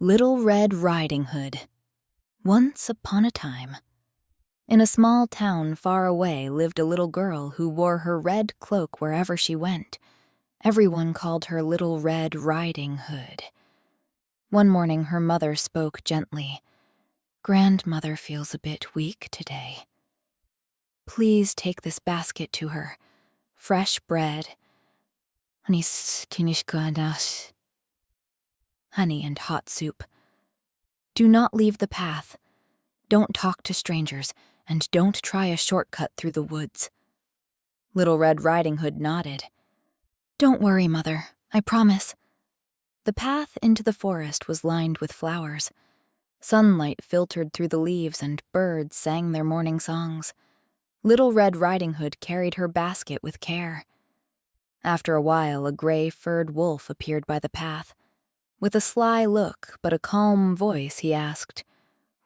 Little Red Riding Hood. Once upon a time, in a small town far away lived a little girl who wore her red cloak wherever she went. Everyone called her Little Red Riding Hood. One morning her mother spoke gently. "Grandmother feels a bit weak today. Please take this basket to her. Fresh bread, honey and hot soup. Do not leave the path. Don't talk to strangers, and don't try a shortcut through the woods." Little Red Riding Hood nodded. "Don't worry, Mother. I promise." The path into the forest was lined with flowers. Sunlight filtered through the leaves and birds sang their morning songs. Little Red Riding Hood carried her basket with care. After a while, a gray furred wolf appeared by the path. With a sly look but a calm voice, he asked,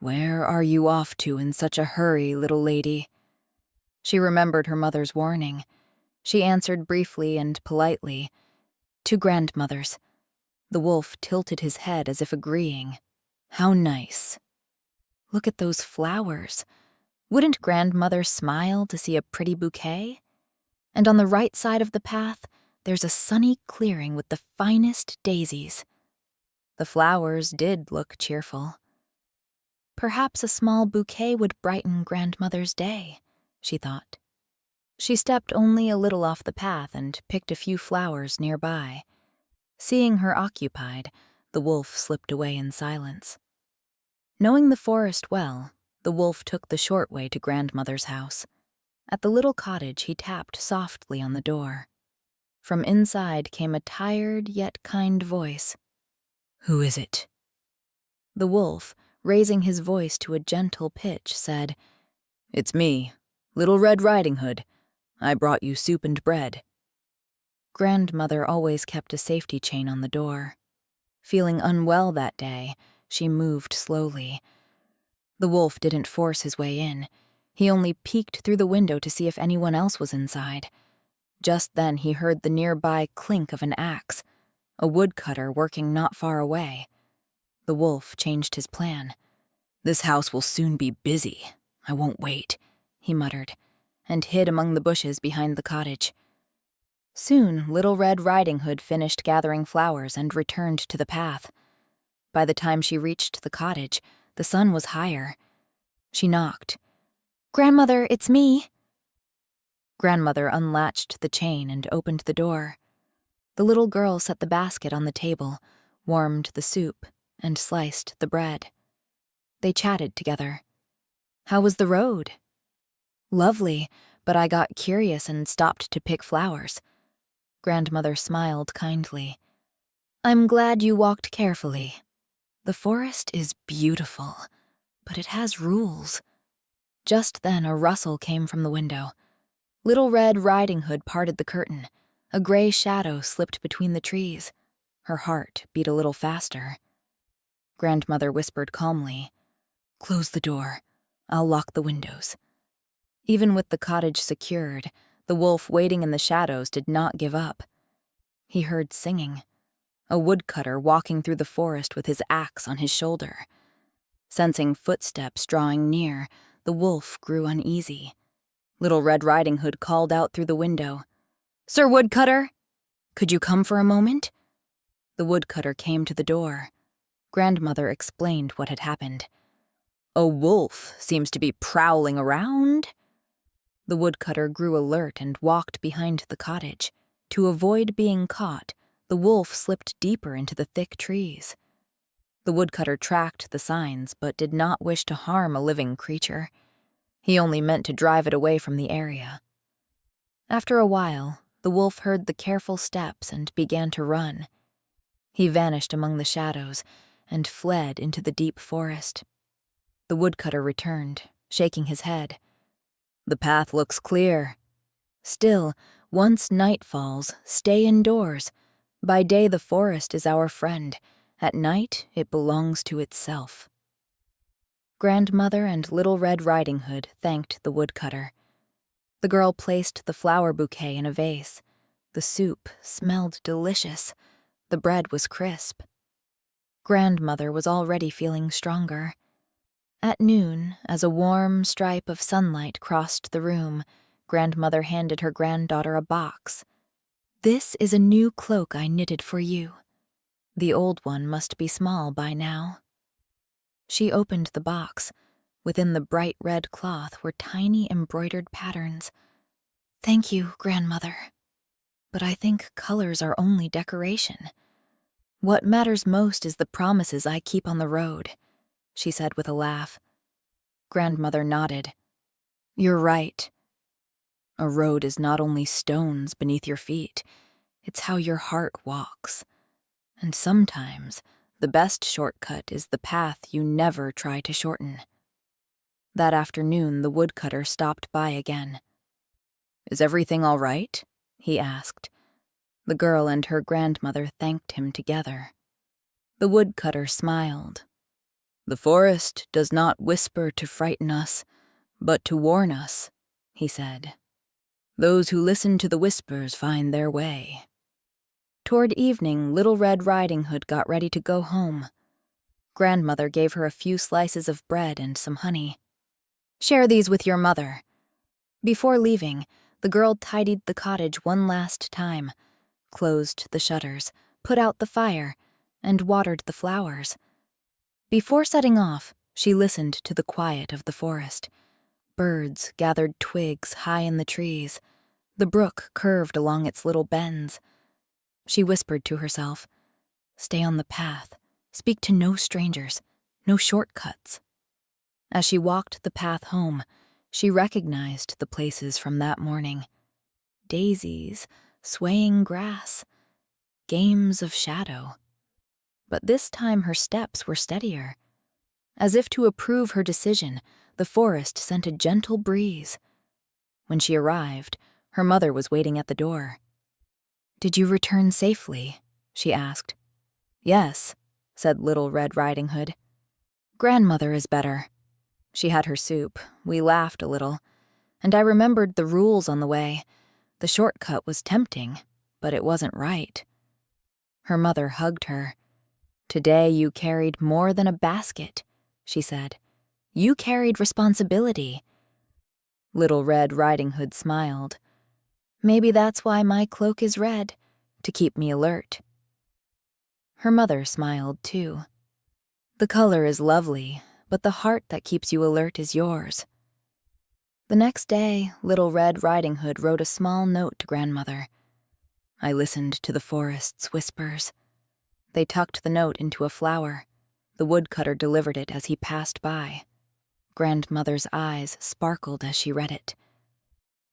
"Where are you off to in such a hurry, little lady?" She remembered her mother's warning. She answered briefly and politely, "To grandmother's." The wolf tilted his head as if agreeing. "How nice. Look at those flowers. Wouldn't grandmother smile to see a pretty bouquet? And on the right side of the path, there's a sunny clearing with the finest daisies." The flowers did look cheerful. Perhaps a small bouquet would brighten grandmother's day, she thought. She stepped only a little off the path and picked a few flowers nearby. Seeing her occupied, the wolf slipped away in silence. Knowing the forest well, the wolf took the short way to grandmother's house. At the little cottage, he tapped softly on the door. From inside came a tired yet kind voice. "Who is it?" The wolf, raising his voice to a gentle pitch, said, "It's me, Little Red Riding Hood. I brought you soup and bread." Grandmother always kept a safety chain on the door. Feeling unwell that day, she moved slowly. The wolf didn't force his way in. He only peeked through the window to see if anyone else was inside. Just then he heard the nearby clink of an axe, a woodcutter working not far away. The wolf changed his plan. "This house will soon be busy. I won't wait," he muttered, and hid among the bushes behind the cottage. Soon, Little Red Riding Hood finished gathering flowers and returned to the path. By the time she reached the cottage, the sun was higher. She knocked. "Grandmother, it's me." Grandmother unlatched the chain and opened the door. The little girl set the basket on the table, warmed the soup, and sliced the bread. They chatted together. "How was the road?" "Lovely, but I got curious and stopped to pick flowers." Grandmother smiled kindly. "I'm glad you walked carefully. The forest is beautiful, but it has rules." Just then a rustle came from the window. Little Red Riding Hood parted the curtain. A gray shadow slipped between the trees. Her heart beat a little faster. Grandmother whispered calmly, "Close the door. I'll lock the windows." Even with the cottage secured, the wolf waiting in the shadows did not give up. He heard singing. A woodcutter walking through the forest with his axe on his shoulder. Sensing footsteps drawing near, the wolf grew uneasy. Little Red Riding Hood called out through the window, "Sir Woodcutter, could you come for a moment?" The woodcutter came to the door. Grandmother explained what had happened. "A wolf seems to be prowling around." The woodcutter grew alert and walked behind the cottage. To avoid being caught, the wolf slipped deeper into the thick trees. The woodcutter tracked the signs, but did not wish to harm a living creature. He only meant to drive it away from the area. After a while, the wolf heard the careful steps and began to run. He vanished among the shadows and fled into the deep forest. The woodcutter returned, shaking his head. "The path looks clear. Still, once night falls, stay indoors. By day the forest is our friend. At night it belongs to itself." Grandmother and Little Red Riding Hood thanked the woodcutter. The girl placed the flower bouquet in a vase. The soup smelled delicious. The bread was crisp. Grandmother was already feeling stronger. At noon, as a warm stripe of sunlight crossed the room, Grandmother handed her granddaughter a box. "This is a new cloak I knitted for you. The old one must be small by now." She opened the box. Within the bright red cloth were tiny embroidered patterns. "Thank you, Grandmother. But I think colors are only decoration. What matters most is the promises I keep on the road," she said with a laugh. Grandmother nodded. "You're right. A road is not only stones beneath your feet, it's how your heart walks. And sometimes the best shortcut is the path you never try to shorten." That afternoon, the woodcutter stopped by again. "Is everything all right?" he asked. The girl and her grandmother thanked him together. The woodcutter smiled. "The forest does not whisper to frighten us, but to warn us," he said. "Those who listen to the whispers find their way." Toward evening, Little Red Riding Hood got ready to go home. Grandmother gave her a few slices of bread and some honey. "Share these with your mother." Before leaving, the girl tidied the cottage one last time, closed the shutters, put out the fire, and watered the flowers. Before setting off, she listened to the quiet of the forest. Birds gathered twigs high in the trees. The brook curved along its little bends. She whispered to herself, "Stay on the path. Speak to no strangers, no shortcuts." As she walked the path home, she recognized the places from that morning. Daisies, swaying grass, games of shadow. But this time her steps were steadier. As if to approve her decision, the forest sent a gentle breeze. When she arrived, her mother was waiting at the door. "Did you return safely?" she asked. "Yes," said Little Red Riding Hood. "Grandmother is better. She had her soup, we laughed a little, and I remembered the rules on the way. The shortcut was tempting, but it wasn't right." Her mother hugged her. "Today you carried more than a basket," she said. "You carried responsibility." Little Red Riding Hood smiled. "Maybe that's why my cloak is red, to keep me alert." Her mother smiled too. "The color is lovely, but the heart that keeps you alert is yours." The next day, Little Red Riding Hood wrote a small note to Grandmother. "I listened to the forest's whispers." They tucked the note into a flower. The woodcutter delivered it as he passed by. Grandmother's eyes sparkled as she read it.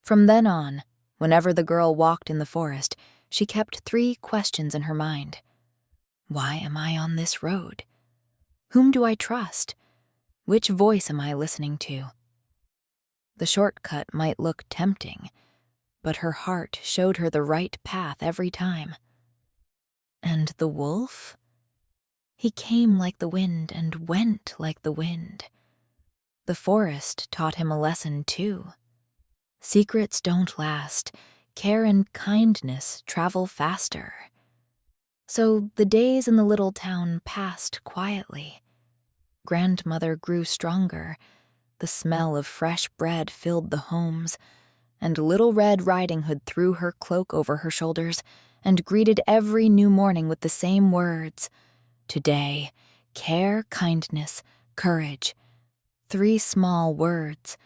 From then on, whenever the girl walked in the forest, she kept 3 questions in her mind. Why am I on this road? Whom do I trust? Which voice am I listening to? The shortcut might look tempting, but her heart showed her the right path every time. And the wolf? He came like the wind and went like the wind. The forest taught him a lesson too. Secrets don't last. Care and kindness travel faster. So the days in the little town passed quietly. Grandmother grew stronger. The smell of fresh bread filled the homes, and Little Red Riding Hood threw her cloak over her shoulders and greeted every new morning with the same words. Today, care, kindness, courage. 3 small words,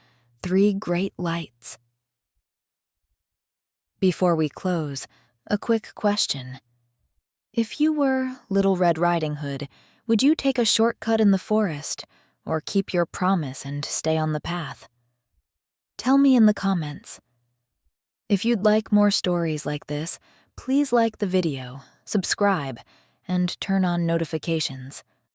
3 great lights. Before we close, a quick question. If you were Little Red Riding Hood, would you take a shortcut in the forest or keep your promise and stay on the path? Tell me in the comments. If you'd like more stories like this, please like the video, subscribe, and turn on notifications.